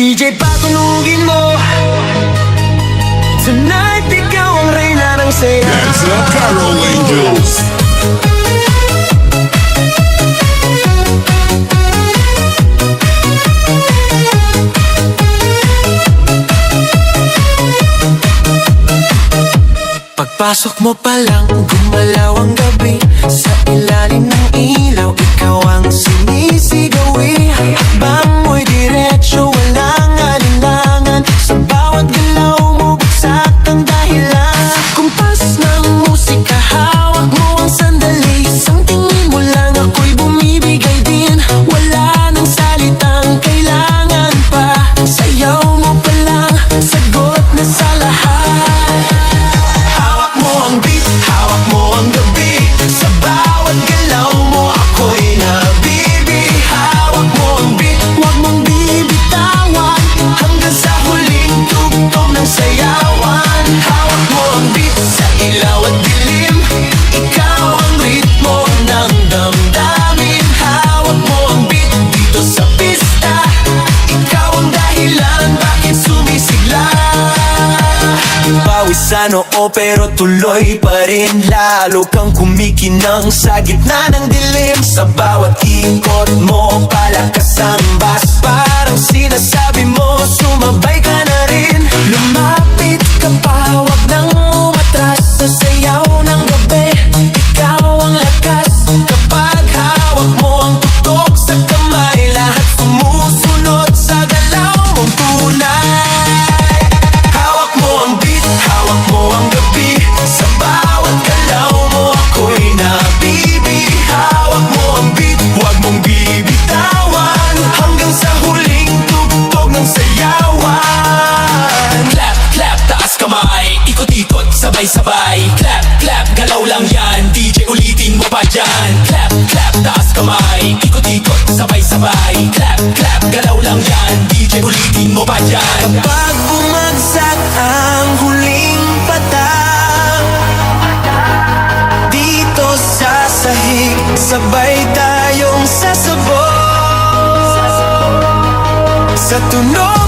DJ patunugin mo. Tonight ikaw ang reyna ng saya. Dance the Carol Angels. Pagpasok mo pa lang, gumalaw ang gabi. Sa ilalim ng ilaw, ikaw ang sinisigawi. Hakbang mo'y diretso, walang alinlangan. Sa bawat galaw mo, bagsak ang dahilan. Kumpas ng musika, hawak mo ang sandali. Isang tingin mo lang, ako'y bumibigay din. Wala nang salitang kailangan pa. Sayaw mo pa lang, sagot na sa lahat. Hawak mo ang beat, hawak mo ang gabi. Sa bawat galaw mo, ako'y nabibi. Hawak mo ang beat, huwag mong bibitawan. Hanggang sa huling tugtog ng sayawan. Hawak mo ang beat, sa ilaw at dilim. Ikaw ang ritmo ng damdamin. Hawak mo ang beat, dito sa pista. Ikaw ang dahilan, bakit sumisigla. Pawis sa noo pero tuloy pa rin. Lalo kang kumikinang sa gitna ng dilim. Sa bawat ikot mo, palakas ang bass. Parang sinasabi mo, sumabay ka na rin. Lumapit ka pa, wag nang umatras. Sa sayaw ng gabi, ikaw ang lakas. Kapag hawak mo ang tutok sa kamay, lahat sumusunod sa galaw mong tunay. Hawak mo ang beat, hawak mo ang gabi. Sa bawat galaw mo, ako'y nabibi. Hawak mo ang beat, huwag mong bibitawan. Hanggang sa huling tugtog ng sayawan. Clap, clap, taas kamay. Ikot-ikot, sabay-sabay. Clap, clap, galaw lang yan. DJ ulitin mo pa dyan. Clap, clap, taas kamay. Ikot-ikot, sabay-sabay. Clap, clap, galaw lang yan. DJ ulitin mo pa dyan. Pag bumagsak ang huling patak, dito sa sahig, sabay tayong sasabog sa tunog